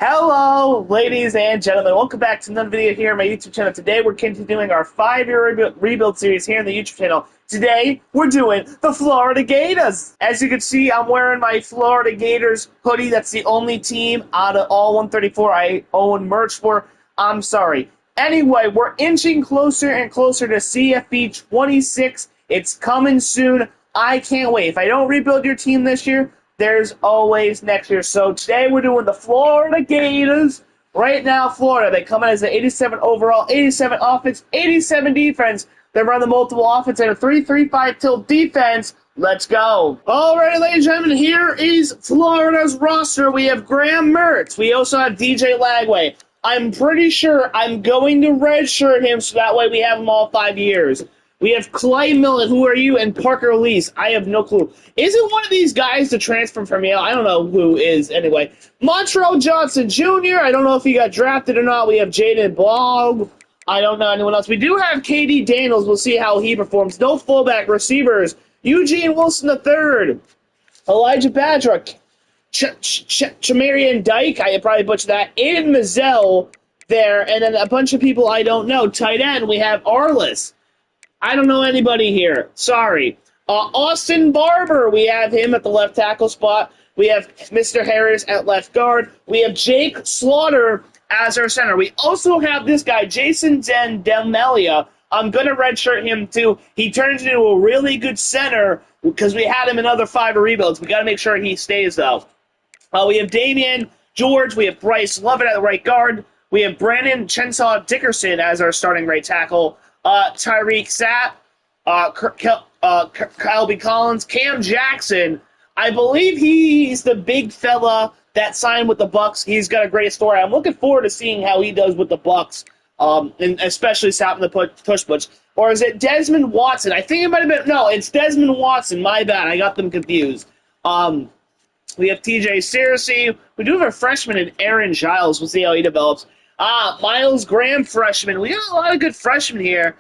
Hello, ladies and gentlemen. Welcome back to another video here on my YouTube channel. Today, we're continuing our 5-year rebuild series here on the YouTube channel. Today, we're doing the Florida Gators. As you can see, I'm wearing my Florida Gators hoodie. That's the only team out of all 134 I own merch for. I'm sorry. Anyway, we're inching closer and closer to CFB 26. It's coming soon. I can't wait. If I don't rebuild your team this year, there's always next year. So today we're doing the Florida Gators. Right now, Florida, they come in as an 87 overall, 87 offense, 87 defense. They run the multiple offense and a 3-3-5 tilt defense. Let's go. Alrighty, ladies and gentlemen, here is Florida's roster. We have Graham Mertz. We also have DJ Lagway. I'm pretty sure I'm going to redshirt him so that way we have him all 5 years. We have Clay Millen, who are you, and Parker Lease. I have no clue. Isn't one of these guys the transfer from Yale? I don't know who is, anyway. Montrell Johnson Jr., I don't know if he got drafted or not. We have Jaden Blog. I don't know anyone else. We do have KD Daniels. We'll see how he performs. No fullback receivers. Eugene Wilson III. Elijah Badrick. Chamarian Dyke. I probably butchered that. Aiden Mazzell there. And then a bunch of people I don't know. Tight end, we have Arliss. I don't know anybody here. Sorry. Austin Barber, we have him at the left tackle spot. We have Mr. Harris at left guard. We have Jake Slaughter as our center. We also have this guy, Jason Demelia. I'm going to redshirt him, too. He turns into a really good center because we had him in other 5 rebuilds. We got to make sure he stays, though. We have Damian George. We have Bryce Lovett at the right guard. We have Brandon Chensaw Dickerson as our starting right tackle. Tyreek Sapp, Kelby Collins, Cam Jackson. I believe he's the big fella that signed with the Bucks. He's got a great story. I'm looking forward to seeing how he does with the Bucks, and especially stopping the push push. Or is it Desmond Watson? I think it might have been. No, it's Desmond Watson. My bad. I got them confused. We have TJ Searcy. We do have a freshman in Aaron Giles. We'll see how he develops. Miles Graham, freshman. We got a lot of good freshmen here.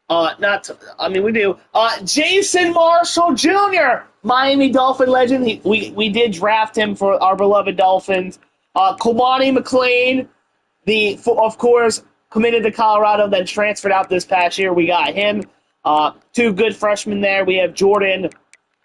We do. Jason Marshall Jr., Miami Dolphin legend. We did draft him for our beloved Dolphins. Kwani McLean, of course, committed to Colorado, then transferred out this past year. We got him. 2 good freshmen there. We have Jordan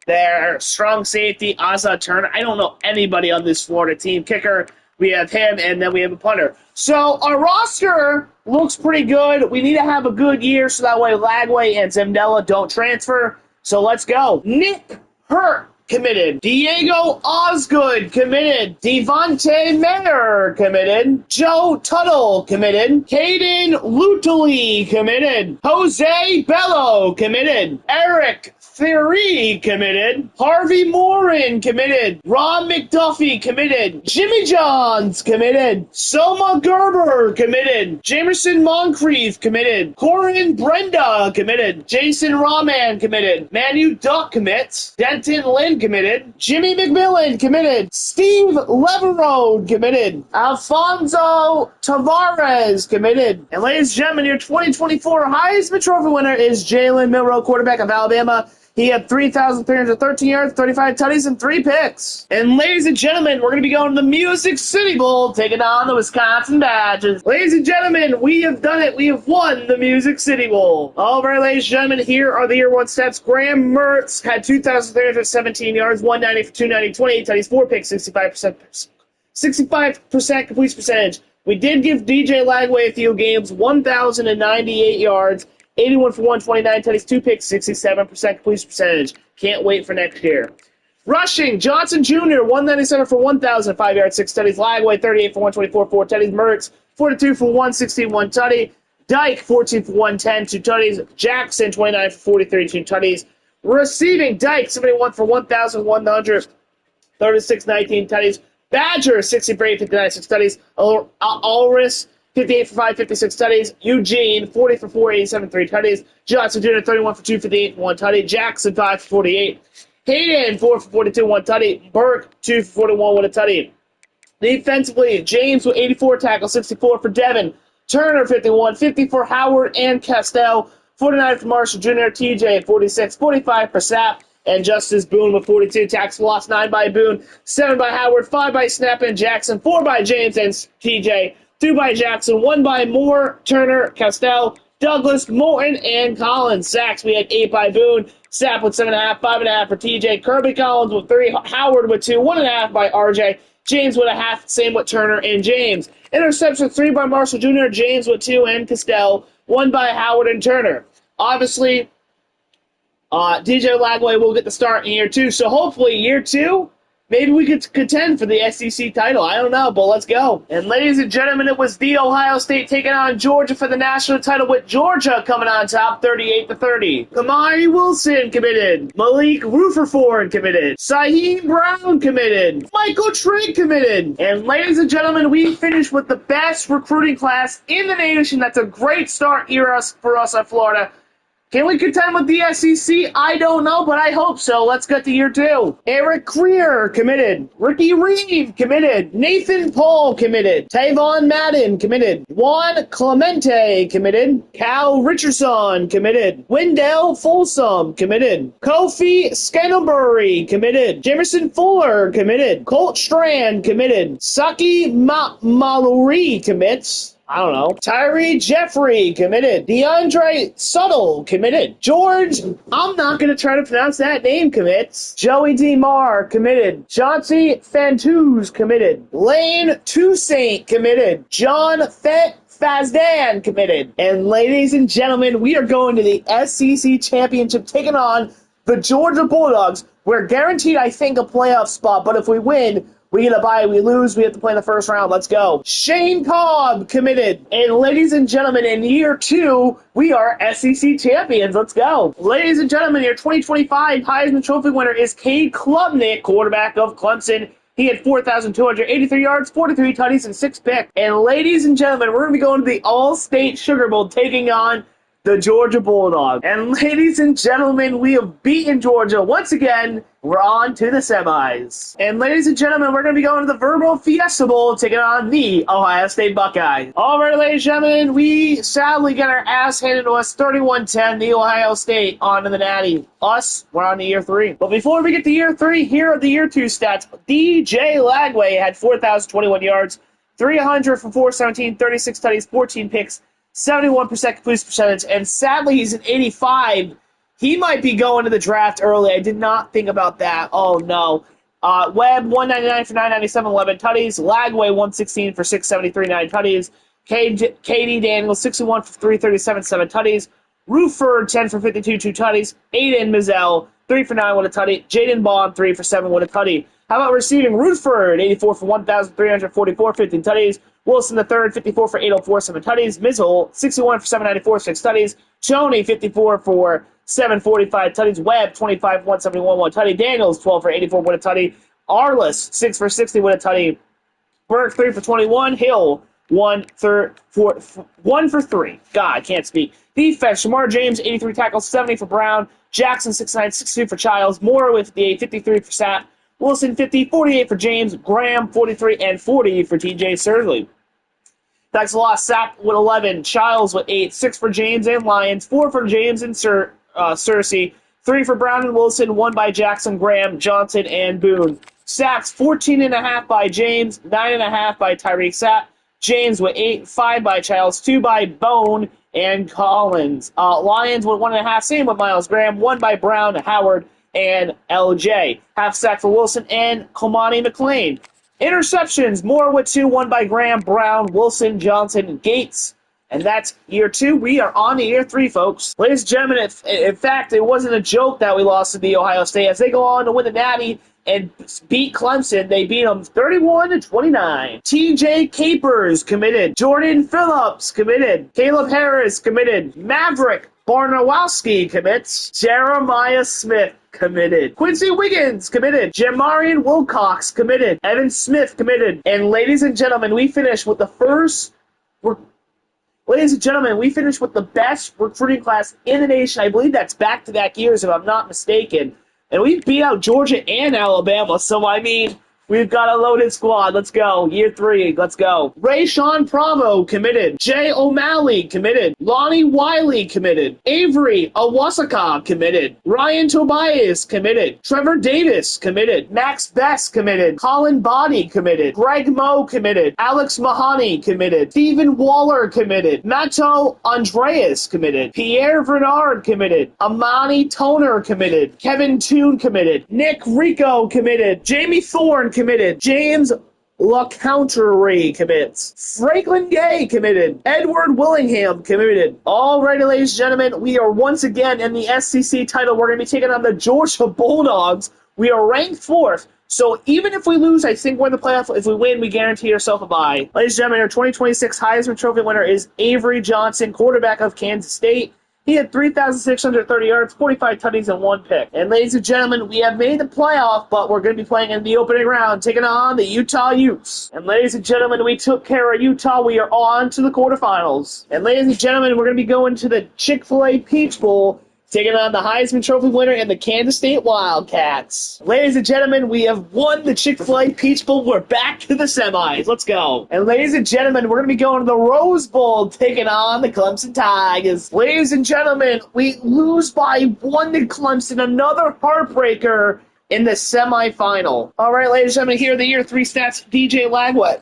there. Strong safety, Azad Turner. I don't know anybody on this Florida team. Kicker, we have him, and then we have a punter. So our roster looks pretty good. We need to have a good year so that way Lagway and Zemdella don't transfer. So let's go. Nick Hurt committed. Diego Osgood committed. Devontae Mayer committed. Joe Tuttle committed. Caden Lutely committed. Jose Bello committed. Eric Theory committed. Harvey Morin committed. Ron McDuffie committed. Jimmy Johns committed. Soma Gerber committed. Jamerson Moncrief committed. Corin Brenda committed. Jason Rahman committed. Manu Duck commits. Denton Lynn committed. Jimmy McMillan committed. Steve Leverode committed. Alfonso Tavares committed. And ladies and gentlemen, your 2024 Heisman Trophy winner is Jalen Milroe, quarterback of Alabama. He had 3,313 yards, 35 tutties, and 3 picks. And ladies and gentlemen, we're going to be going to the Music City Bowl, taking on the Wisconsin Badgers. Ladies and gentlemen, we have done it. We have won the Music City Bowl. All right, ladies and gentlemen, here are the year 1 stats. Graham Mertz had 2,317 yards, 190 for 290, 28 tutties, 4 picks, 65% completion percentage. We did give DJ Lagway a few games, 1,098 yards, 81 for 129, tutties, 2 picks, 67% completion percentage. Can't wait for next year. Rushing, Johnson Jr., 197 for 1,000, 5 yards, 6 tutties. Lagway, 38 for 124, 4 tutties. Mertz, 42 for 116, 1 tutty. Dyke, 14 for 110, 2 tutties. Jackson, 29 for 43, 2 tutties. Receiving, Dyke, 71 for 1,100, 36, 19 tutties. Badger, 60 for 8, 59, 6 tutties. Ulrich, 58 for 5, 56 tutties. Eugene, 40 for 4, 87, 3 tutties. Johnson Jr., 31 for 2, 58, 1 tutty. Jackson, 5 for 48. Hayden, 4 for 42, 1 tutty. Burke, 2 for 41, 1 tutty. Defensively, James with 84 tackles, 64 for Devin. Turner, 51, 50 for Howard and Castell. 49 for Marshall Jr., TJ, 46, 45 for Sapp. and Justice Boone with 42. Tackles for loss, 9 by Boone, 7 by Howard, 5 by Snap and Jackson, 4 by James and TJ, 2 by Jackson, 1 by Moore, Turner, Castell, Douglas, Morton, and Collins. Sacks, we had 8 by Boone, Sapp with 7.5, 5.5 for TJ, Kirby Collins with 3, Howard with 2, 1.5 by RJ, James with a half, same with Turner and James. Interception 3 by Marshall Jr., James with 2, and Castell, 1 by Howard and Turner. Obviously, DJ Lagway will get the start in year 2, so hopefully year 2, maybe we could contend for the SEC title. I don't know, but let's go. And ladies and gentlemen, it was the Ohio State taking on Georgia for the national title, with Georgia coming on top 38-30. Kamari Wilson committed. Malik Rutherford committed. Saheem Brown committed. Michael Trigg committed. And ladies and gentlemen, we finished with the best recruiting class in the nation. That's a great start here for us at Florida. Can we contend with the SEC? I don't know, but I hope so. Let's get to year 2. Eric Greer committed. Ricky Reeve committed. Nathan Paul committed. Tavon Madden committed. Juan Clemente committed. Cal Richardson committed. Wendell Folsom committed. Kofi Scantlebury committed. Jamerson Fuller committed. Colt Strand committed. Saki Mallory commits. I don't know. Tyree Jeffrey committed. DeAndre Suttle committed. George, I'm not going to try to pronounce that name, commits. Joey D. Marr committed. Chauncey Fantuz committed. Lane Toussaint committed. John Fazdan committed. And ladies and gentlemen, we are going to the SEC Championship taking on the Georgia Bulldogs. We're guaranteed, I think, a playoff spot, but if we win, we get a bye, we lose, we have to play in the first round. Let's go. Shane Cobb committed. And ladies and gentlemen, in year 2, we are SEC champions. Let's go. Ladies and gentlemen, your 2025 Heisman Trophy winner is Cade Klubnik, quarterback of Clemson. He had 4,283 yards, 43 tutties, and 6 picks. And ladies and gentlemen, we're going to be going to the All-State Sugar Bowl taking on the Georgia Bulldogs. And ladies and gentlemen, we have beaten Georgia once again. We're on to the semis. And ladies and gentlemen, we're going to be going to the Verbal Fiesta Bowl taking on the Ohio State Buckeyes. All right, ladies and gentlemen, we sadly get our ass handed to us 31-10, the Ohio State on to the Natty. Us, we're on to year 3. But before we get to year 3, here are the year 2 stats. DJ Lagway had 4,021 yards, 300 for 417, 36 tutties, 14 picks, 71% completion percentage, and sadly he's an 85. He might be going to the draft early. I did not think about that. Oh, no. Webb, 199 for 997, 11 tutties. Lagway, 116 for 673, 9 tutties. KD Daniels, 61 for 337, 7 tutties. Ruford, 10 for 52, 2 tutties. Aiden Mizell, 3 for 9 with a tutty. Jaden Baum, 3 for 7 with a tutty. How about receiving? Rutherford, 84 for 1,344, 15 tutties. Wilson III, 54 for 804, 7 tutties. Mizzle, 61 for 794, 6 tutties. Choney, 54 for 745 tutties. Webb, 25 for 171, 1 tutty. Daniels, 12 for 84 with a tutty. Arliss, 6 for 60 with a tutty. Burke, 3 for 21. Hill, 1 for 3. God, I can't speak. Defense, Shamar James, 83 tackles, 70 for Brown. Jackson, 6'9", 62 for Childs. Moore with the 53 for Sapp. Wilson, 50, 48 for James. Graham, 43, and 40 for TJ Surley. That's a loss. Sapp with 11. Childs with 8. 6 for James and Lyons. 4 for James and Searcy. 3 for Brown and Wilson. 1 by Jackson, Graham, Johnson, and Boone. Sacks, 14.5 by James. 9.5 by Tyreek Sapp. James with 8. 5 by Childs. 2 by Bone and Collins. Lyons with 1.5. Same with Miles Graham. 1 by Brown, Howard, and LJ. Half sack for Wilson and Komani McLean. Interceptions, Moore with 2, 1 by Graham, Brown, Wilson, Johnson, and Gates. And that's year 2. We are on to year 3, folks. Ladies and gentlemen, in fact, it wasn't a joke that we lost to the Ohio State. As they go on to win the Natty and beat Clemson, they beat them 31-29. TJ Capers committed. Jordan Phillips committed. Caleb Harris committed. Maverick Barnowski commits. Jeremiah Smith committed. Quincy Wiggins committed. Jamarian Wilcox committed. Evan Smith committed. And ladies and gentlemen, we finished with the best recruiting class in the nation. I believe that's back-to-back years, if I'm not mistaken. And we beat out Georgia and Alabama. So, I mean, We've got a loaded squad. Let's go. Year 3. Let's go. Rayshawn Bravo, committed. Jay O'Malley, committed. Lonnie Wiley, committed. Avery Awasaka, committed. Ryan Tobias, committed. Trevor Davis, committed. Max Best, committed. Colin Body, committed. Greg Moe, committed. Alex Mahoney, committed. Stephen Waller, committed. Mato Andreas, committed. Pierre Bernard, committed. Amani Toner, committed. Kevin Toon, committed. Nick Rico, committed. Jamie Thorne, committed. James LaCountery commits. Franklin Gay committed. Edward Willingham committed. Alrighty, ladies and gentlemen, we are once again in the SEC title. We're going to be taking on the Georgia Bulldogs. We are ranked 4th. So even if we lose, I think we're in the playoff. If we win, we guarantee ourselves a bye. Ladies and gentlemen, our 2026 Heisman Trophy winner is Avery Johnson, quarterback of Kansas State. He had 3,630 yards, 45 tutties, and 1 pick. And ladies and gentlemen, we have made the playoff, but we're going to be playing in the opening round, taking on the Utah Utes. And ladies and gentlemen, we took care of Utah. We are on to the quarterfinals. And ladies and gentlemen, we're going to be going to the Chick-fil-A Peach Bowl, taking on the Heisman Trophy winner and the Kansas State Wildcats. Ladies and gentlemen, we have won the Chick-fil-A Peach Bowl. We're back to the semis. Let's go. And ladies and gentlemen, we're going to be going to the Rose Bowl, taking on the Clemson Tigers. Ladies and gentlemen, we lose by 1 to Clemson, another heartbreaker in the semifinal. All right, ladies and gentlemen, here are the year 3 stats. DJ Lagwet,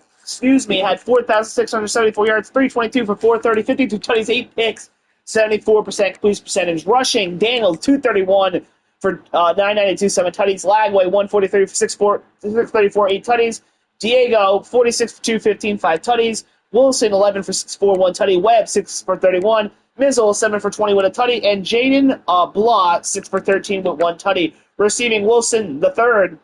had 4,674 yards, 322 for 430, 52 tutties, 8 picks. 74% completion percentage. Rushing, Daniels, 231 for 992, 7 tutties. Lagway, 143 for 634, 8 tutties. Diego, 46 for 215, 5 tutties. Wilson, 11 for 6-4, 1 tutty. Webb, 6 for 31. Mizzle, 7 for 20 with a tutty. And Jaden Blah, 6 for 13 with 1 tutty. Receiving Wilson, the third,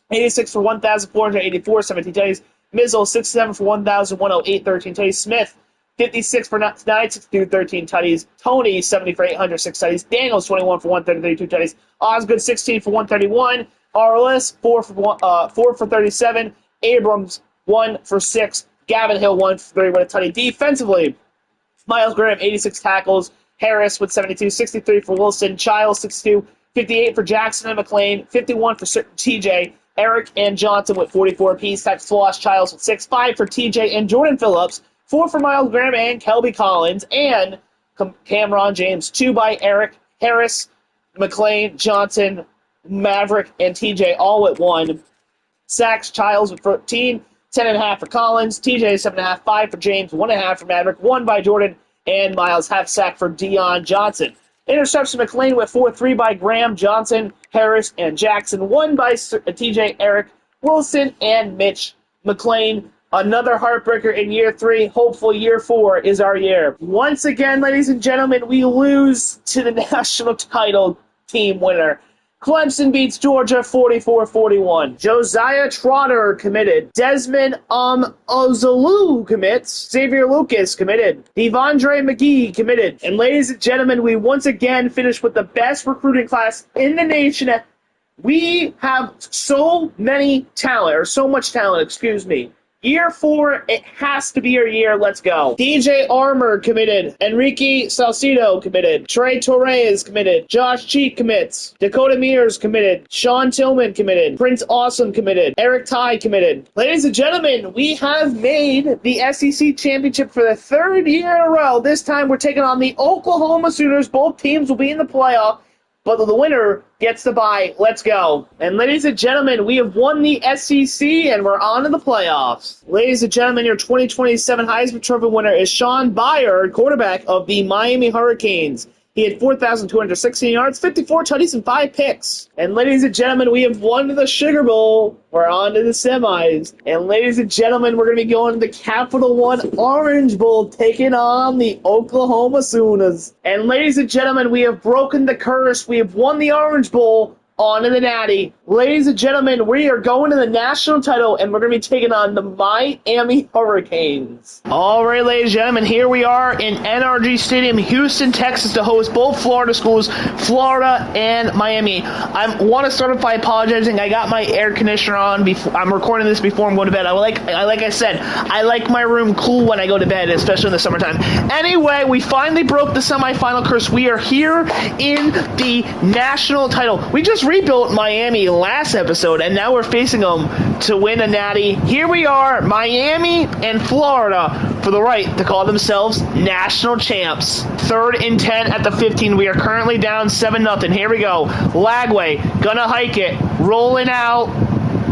86 for 1,484, 17 tutties. Mizzle, 67 for 1,108, 13 tutties. Smith, 56 for 962, 13 tutties. Tony, 70 for 800, 6 tutties. Daniels, 21 for 133, 2 tutties. Osgood, 16 for 131. Arliss, 4 for 37. Abrams, 1 for 6. Gavin Hill, 1 for 3 with a tutty. Defensively, Miles Graham, 86 tackles. Harris with 72, 63 for Wilson. Childs, 62, 58 for Jackson and McLean. 51 for TJ. Eric and Johnson with 44 apiece. Types Floss, Childs with 6. 5 for TJ and Jordan Phillips. 4 for Miles Graham and Kelby Collins, and Cameron James. 2 by Eric, Harris, McLean, Johnson, Maverick, and TJ all at 1. Sacks, Childs with 13, 10.5 for Collins, TJ 7.5, 5 for James, 1.5 for Maverick, 1 by Jordan, and Miles half sack for Deion Johnson. Interception, McLean with 4, 3 by Graham, Johnson, Harris, and Jackson, 1 by TJ, Eric, Wilson, and Mitch. McLean, another heartbreaker in year 3. Hopeful year 4 is our year. Once again, ladies and gentlemen, we lose to the national title team winner. Clemson beats Georgia 44-41. Josiah Trotter committed. Desmond Ozalu commits. Xavier Lucas committed. Devondre McGee committed. And ladies and gentlemen, we once again finished with the best recruiting class in the nation. We have so much talent, Year 4, it has to be your year. Let's go. DJ Armour committed. Enrique Salcido committed. Trey Torres committed. Josh Cheek commits. Dakota Mears committed. Sean Tillman committed. Prince Awesome committed. Eric Ty committed. Ladies and gentlemen, we have made the SEC championship for the 3rd year in a row. This time we're taking on the Oklahoma Sooners. Both teams will be in the playoff, but the winner gets the bye. Let's go. And ladies and gentlemen, we have won the SEC and we're on to the playoffs. Ladies and gentlemen, your 2027 Heisman Trophy winner is Sean Byard, quarterback of the Miami Hurricanes. He had 4,216 yards, 54 tutties, and 5 picks. And ladies and gentlemen, we have won the Sugar Bowl. We're on to the semis. And ladies and gentlemen, we're going to be going to the Capital One Orange Bowl, taking on the Oklahoma Sooners. And ladies and gentlemen, we have broken the curse. We have won the Orange Bowl. On to the Natty. Ladies and gentlemen, we are going to the national title, and we're going to be taking on the Miami Hurricanes. All right, ladies and gentlemen, here we are in NRG Stadium, Houston, Texas, to host both Florida schools, Florida and Miami. I want to start off by apologizing. I got my air conditioner on. I'm recording this before I'm going to bed. Like I said, I like my room cool when I go to bed, especially in the summertime. Anyway, we finally broke the semifinal curse. We are here in the national title. We just rebuilt Miami last episode, and now we're facing them to win a natty. Here we are, Miami and Florida, for the right to call themselves national champs. 3rd and 10 at the 15. We are currently down 7-0. Here we go. Lagway, gonna hike it, rolling out.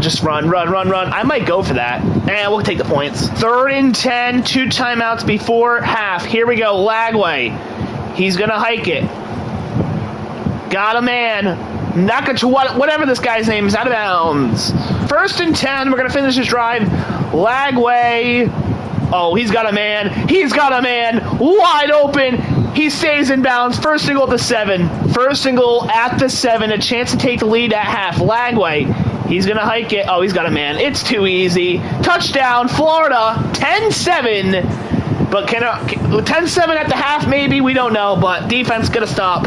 Just run. I might go for that. And we'll take the points. 3rd and 10, 2 timeouts before half. Here we go. Lagway. He's going to hike it. Got a man. Whatever this guy's name is, out of bounds. 1st and 10. We're going to finish this drive. Lagway. Oh, he's got a man. Wide open. He stays in bounds. 1st and goal at the 7. 1st and goal at the 7. A chance to take the lead at half. Lagway. He's going to hike it. Oh, he's got a man. It's too easy. Touchdown, Florida, 10-7. But 10-7 at the half, maybe? We don't know, but defense going to stop.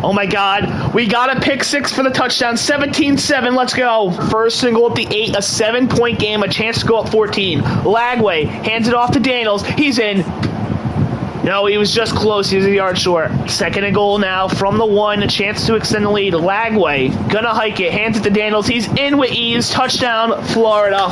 Oh, my God. We got a pick 6 for the touchdown. 17-7. Let's go. 1st and goal at the 8. A 7-point game. A chance to go up 14. Lagway hands it off to Daniels. He's in. No, he was just close. He was a yard short. 2nd and goal now from the 1. A chance to extend the lead. Lagway gonna hike it. Hands it to Daniels. He's in with ease. Touchdown, Florida.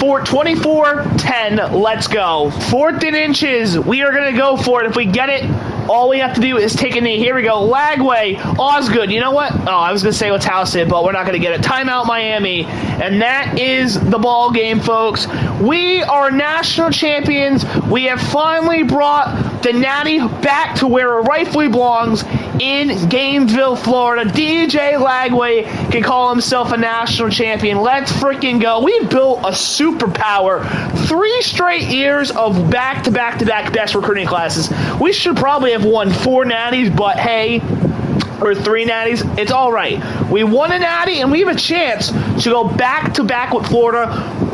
24-10. Let's go. 4th and inches. We are gonna go for it. If we get it, all we have to do is take a knee. Here we go. Lagway. Osgood. You know what? Oh, I was going to say let's house it, but we're not going to get it. Timeout, Miami. And that is the ball game, folks. We are national champions. We have finally brought the Natty back to where it rightfully belongs in Gainesville, Florida. DJ Lagway can call himself a national champion. Let's freaking go. We built a superpower. 3 straight years of back-to-back-to-back best recruiting classes. We should probably have won 4 natties, but hey, or 3 natties, it's all right. We won a natty, and we have a chance to go back-to-back with Florida.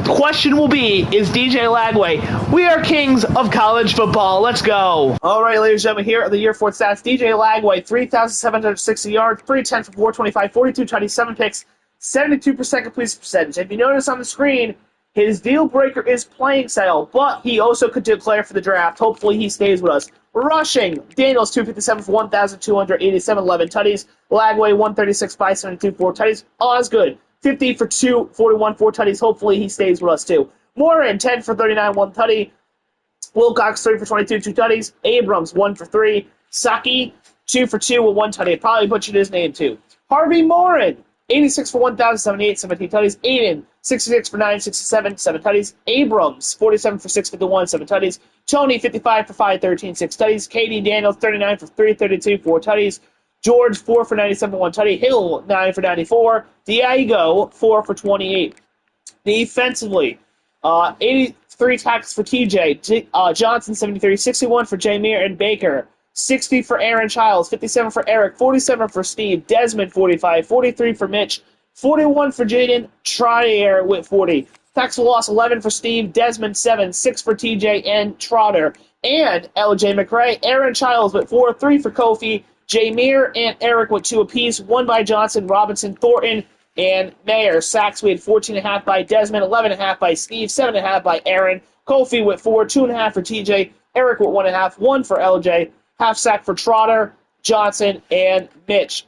The question will be, is DJ Lagway? We are kings of college football. Let's go. All right, ladies and gentlemen, here are the year 4 stats. DJ Lagway, 3,760 yards, 310 for 425, 42 tutties, 7 picks, 72% completion percentage. If you notice on the screen, his deal breaker is playing style, but he also could declare for the draft. Hopefully he stays with us. Rushing, Daniels 257 for 1,287, 11 tutties. Lagway 136, 572, 4 tutties. Osgood 50 for 241, 4 tutties. Hopefully he stays with us too. Morin 10 for 39, 1 tutty. Wilcox 3 for 22, 2 tutties. Abrams 1 for 3. Saki 2 for 2 with 1 tutty. Probably butchered his name too. Harvey Morin 86 for 1,078, 17 tutties. Aiden 66 for 967, 7 tutties. Abrams 47 for 651, 7 tutties. Tony 55 for 513, 6 tutties. Katie Daniels 39 for 332, 4 tutties. George 4 for 97, 1 tutty. Hill 9 for 94. Diego 4 for 28. Defensively, 83 tackles for TJ. Johnson 73, 61 for Jameer and Baker. 60 for Aaron Childs, 57 for Eric, 47 for Steve, Desmond 45, 43 for Mitch, 41 for Jaden, Trotter with 40. Tackle loss 11 for Steve, Desmond 7, 6 for TJ and Trotter. And LJ McRae, Aaron Childs with 4, 3 for Kofi, Jameer and Eric with 2 apiece, 1 by Johnson, Robinson, Thornton, and Mayer. Sacks we had 14.5 by Desmond, 11.5 by Steve, 7.5 by Aaron, Kofi with 4, 2.5 for TJ, Eric with 1.5, 1 for LJ. Half sack for Trotter, Johnson, and Mitch.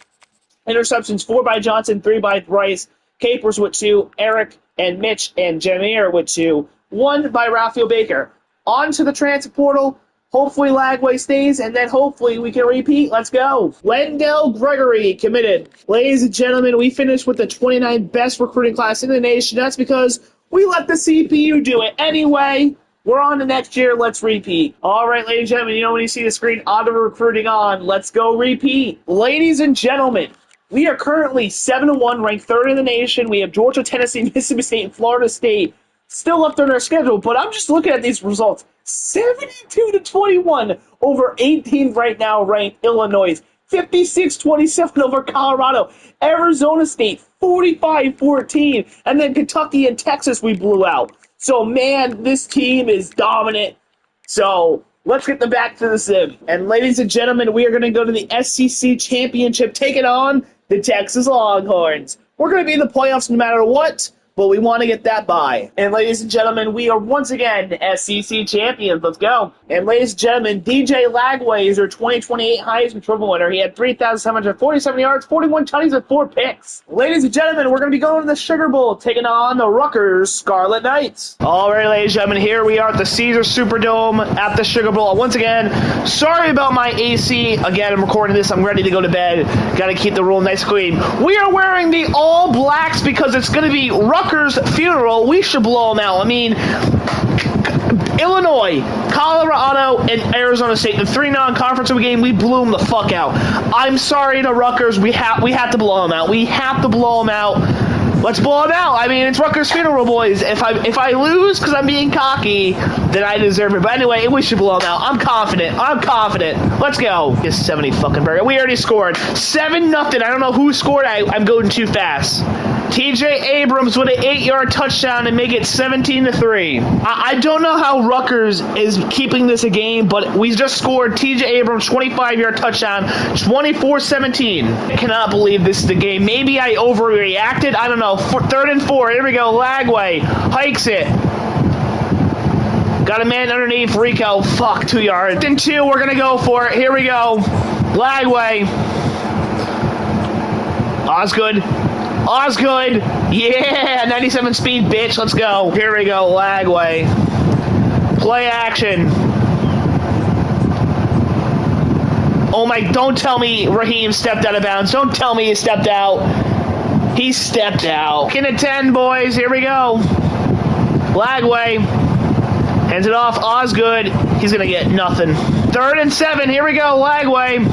Interceptions 4 by Johnson, 3 by Bryce. Capers with 2, Eric and Mitch and Jameer with 2. 1 by Raphael Baker. On to the transfer portal. Hopefully Lagway stays, and then hopefully we can repeat. Let's go. Wendell Gregory committed. Ladies and gentlemen, we finished with the 29th best recruiting class in the nation. That's because we let the CPU do it anyway. We're on to next year. Let's repeat. All right, ladies and gentlemen, you know when you see the screen, auto recruiting on. Let's go repeat. Ladies and gentlemen, we are currently 7-1, ranked 3rd in the nation. We have Georgia, Tennessee, Mississippi State, and Florida State still left on our schedule, but I'm just looking at these results. 72-21 over 18 right now ranked Illinois. 56-27 over Colorado. Arizona State, 45-14. And then Kentucky and Texas we blew out. So, man, this team is dominant. So, let's get back to the sim. And, ladies and gentlemen, we are going to go to the SEC Championship, taking on the Texas Longhorns. We're going to be in the playoffs no matter what. but we want to get that bye. And ladies and gentlemen, we are once again SEC champions. Let's go. And ladies and gentlemen, DJ Lagway is our 2028 Heisman Trophy winner. He had 3,747 yards, 41 tutties, and 4 picks. Ladies and gentlemen, we're going to be going to the Sugar Bowl, taking on the Rutgers Scarlet Knights. All right, ladies and gentlemen, here we are at the Caesars Superdome at the Sugar Bowl. Once again, sorry about my AC. Again, I'm recording this. I'm ready to go to bed. Got to keep the room nice and clean. We are wearing the all blacks because it's going to be Rutgers' funeral. We should blow them out. I mean, Illinois, Colorado, and Arizona State, the 3 non-conference game, we blew them the fuck out. I'm sorry to Rutgers. We have to blow them out. We have to blow them out. Let's blow them out. I mean, it's Rutgers' funeral, boys. If I lose because I'm being cocky, then I deserve it. But anyway, we should blow them out. I'm confident. Let's go. It's 70 fucking burger. We already scored 7-0. I don't know who scored. I'm going too fast. TJ Abrams with an 8-yard touchdown and make it 17-3. I don't know how Rutgers is keeping this a game, but we just scored TJ Abrams 25-yard touchdown, 24-17. I cannot believe this is the game. Maybe I overreacted. I don't know. 3rd and 4. Here we go. Lagway hikes it. Got a man underneath. Rico. Fuck. 2 yards. 3rd and 2. We're gonna go for it. Here we go. Lagway. Osgood. Yeah, 97 speed, bitch. Let's go. Here we go, Lagway. Play action. Oh my, don't tell me Raheem stepped out of bounds. Don't tell me he stepped out. He stepped out. 2nd and 10, boys. Here we go. Lagway. Hands it off. Osgood. He's going to get nothing. 3rd and 7. Here we go, Lagway.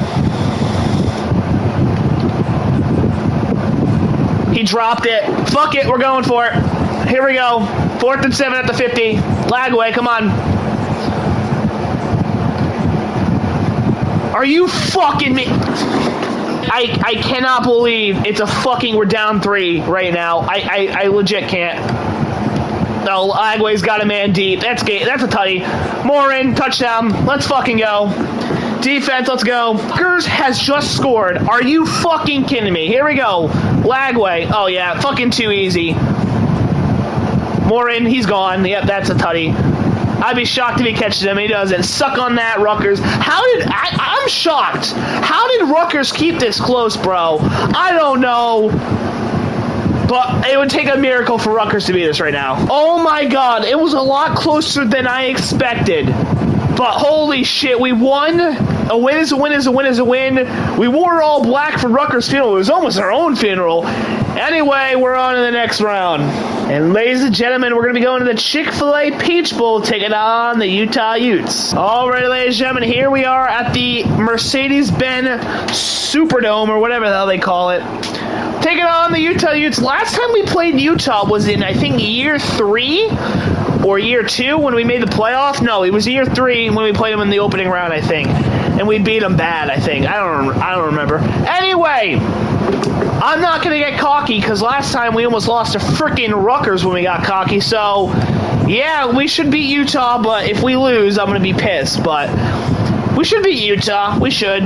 He dropped it. Fuck it, we're going for it. Here we go. 4th and 7 at the 50. Lagway, come on. Are you fucking me? I cannot believe it's a fucking, we're down 3 right now. I legit can't. No, Lagway's got a man deep. That's a tutty. Morin, touchdown. Let's fucking go. Defense, let's go. Rutgers has just scored. Are you fucking kidding me? Here we go. Lagway. Oh, yeah. Fucking too easy. Morin, he's gone. Yep, that's a tutty. I'd be shocked if he catches him. He doesn't. Suck on that, Rutgers. I'm shocked. How did Rutgers keep this close, bro? I don't know. But it would take a miracle for Rutgers to beat us right now. Oh, my God. It was a lot closer than I expected. But holy shit, we won. A win is a win is a win is a win. We wore all black for Rutgers' funeral. It was almost our own funeral. Anyway, we're on to the next round. And ladies and gentlemen, we're going to be going to the Chick-fil-A Peach Bowl, taking on the Utah Utes. All right, ladies and gentlemen, here we are at the Mercedes-Benz Superdome, or whatever the hell they call it. Taking on the Utah Utes. Last time we played Utah was in, I think, year 3 or year 2 when we made the playoff. No, it was year 3 when we played them in the opening round, I think. And we beat them bad, I think. I don't remember. Anyway, I'm not going to get cocky because last time we almost lost to freaking Rutgers when we got cocky. So, yeah, we should beat Utah, but if we lose, I'm going to be pissed. But we should beat Utah. We should.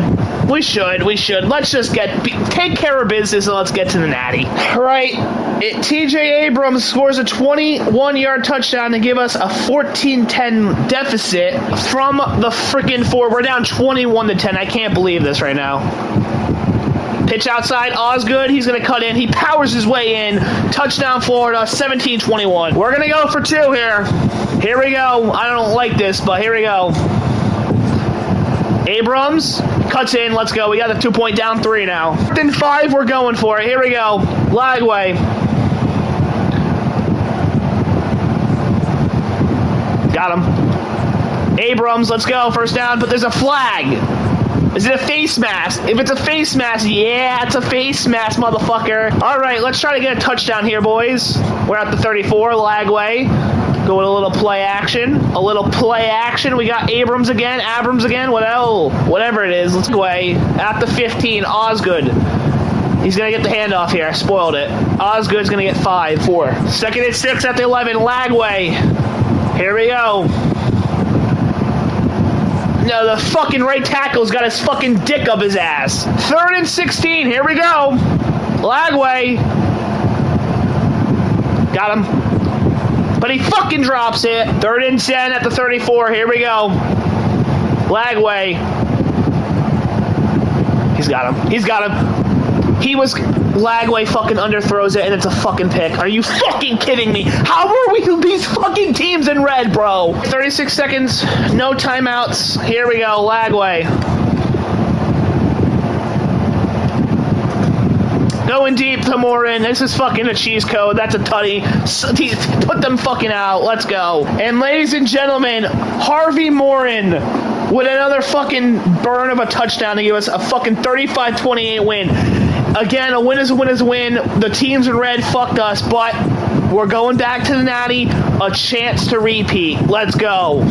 Let's just take care of business and let's get to the natty. Right. TJ Abrams scores a 21-yard touchdown to give us a 14-10 deficit from the freaking 4. We're down 21-10. I can't believe this right now. Pitch outside, Osgood. He's going to cut in. He powers his way in. Touchdown, Florida, 17-21. We're going to go for 2 here. Here we go. I don't like this, but here we go. Abrams cuts in. Let's go. We got the 2-point down 3 now. 4th and 5, we're going for it. Here we go. Lagway. Got him. Abrams, let's go. First down, but there's a flag. Is it a face mask? If it's a face mask, yeah, it's a face mask, motherfucker. All right, let's try to get a touchdown here, boys. We're at the 34, Lagway. Go with a little play action. We got Abrams again, whatever it is. Let's go away. At the 15, Osgood. He's going to get the handoff here. I spoiled it. Osgood's going to get 4. 2nd and 6 at the 11, Lagway. Here we go. No, the fucking right tackle's got his fucking dick up his ass. 3rd and 16. Here we go. Lagway. Got him. But he fucking drops it. 3rd and 10 at the 34. Here we go. Lagway. He's got him. He's got him. He was... Lagway fucking underthrows it, and it's a fucking pick. Are you fucking kidding me? How are we these fucking teams in red, bro? 36 seconds. No timeouts. Here we go. Lagway. Going deep to Morin. This is fucking a cheese code. That's a tutty. Put them fucking out. Let's go. And ladies and gentlemen, Harvey Morin with another fucking burn of a touchdown to give us a fucking 35-28 win. Again, a win is a win is a win. The teams in red fucked us, but we're going back to the Natty. A chance to repeat. Let's go.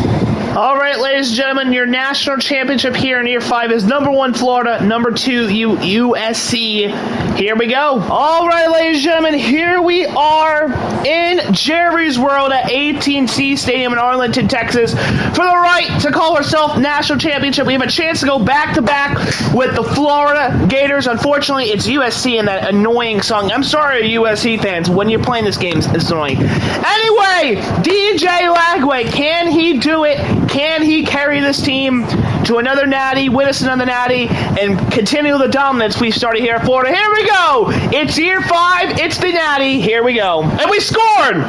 All right, ladies and gentlemen, your national championship here in Year 5 is number 1 Florida, number 2 USC. Here we go. All right, ladies and gentlemen, here we are in Jerry's World at AT&T Stadium in Arlington, Texas, for the right to call ourselves national championship. We have a chance to go back-to-back with the Florida Gators. Unfortunately, it's USC in that annoying song. I'm sorry, USC fans, when you're playing this game, it's annoying. Anyway, DJ Lagway, can he do it? Can he carry this team to another Natty, win us another Natty, and continue the dominance we started here at Florida? Here we go! It's Year 5, it's the Natty, here we go. And we scored!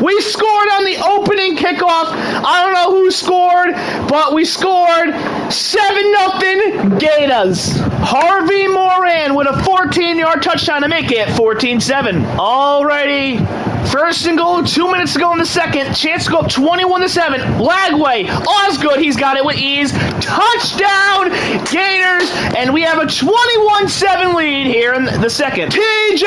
We scored on the opening kickoff. I don't know who scored, but we scored 7-0 Gators. Harvey Morin with a 14-yard touchdown to make it 14-7. Alrighty. 1st and goal, 2 minutes to go in the second. Chance to go up 21-7. Lagway. Oh, that's good. He's got it with ease. Touchdown, Gators. And we have a 21-7 lead here in the second. TJ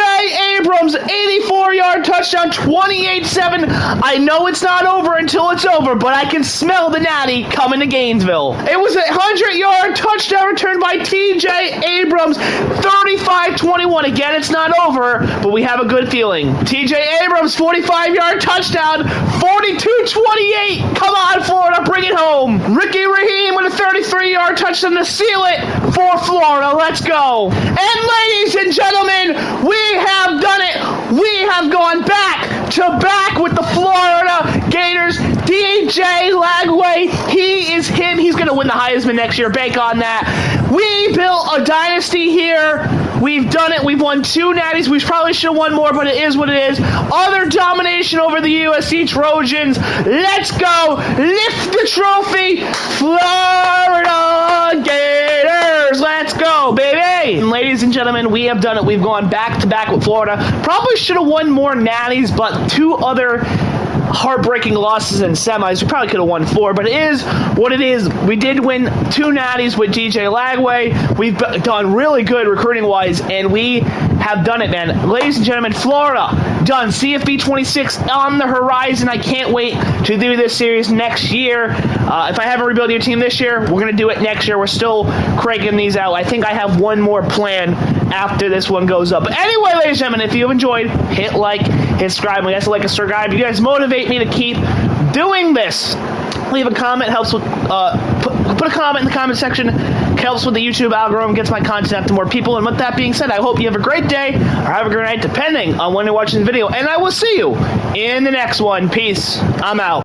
Abrams, 84-yard touchdown, 28-7. I know it's not over until it's over, but I can smell the Natty coming to Gainesville. It was a 100-yard touchdown return by TJ Abrams, 35-21. Again, it's not over, but we have a good feeling. TJ Abrams, 45-yard touchdown, 42-28. Come on, Florida, bring it home. Ricky Raheem with a 33-yard touchdown to seal it for Florida. Let's go. And ladies and gentlemen, we have done it. We have gone back to back with the Florida Gators. DJ Lagway, he is him. He's going to win the Heisman next year. Bank on that. We built a dynasty here. We've done it. We've won 2 Natties. We probably should have won more, but it is what it is. Other domination over the USC Trojans. Let's go. Lift the trophy. Florida Gators. Let's go, baby. And ladies and gentlemen, we have done it. We've gone back to back with Florida. Probably should have won more Natties, but 2 other heartbreaking losses in semis. We probably could have won 4, but it is what it is. We did win 2 Natties with DJ Lagway. We've done really good recruiting-wise, and we have done it, man. Ladies and gentlemen, Florida done. CFB 26 on the horizon. I can't wait to do this series next year. If I haven't rebuilt your team this year, we're going to do it next year. We're still cranking these out. I think I have one more plan after this one goes up. But anyway, ladies and gentlemen, if you've enjoyed, hit like, hit subscribe. We guys like a subscribe. You guys motivate me to keep doing this. Leave a comment, helps with put a comment in the comment section, helps with the YouTube algorithm, gets my content out to more people. And with that being said, I hope you have a great day or have a great night, depending on when you're watching the video. And I will see you in the next one. Peace. I'm out.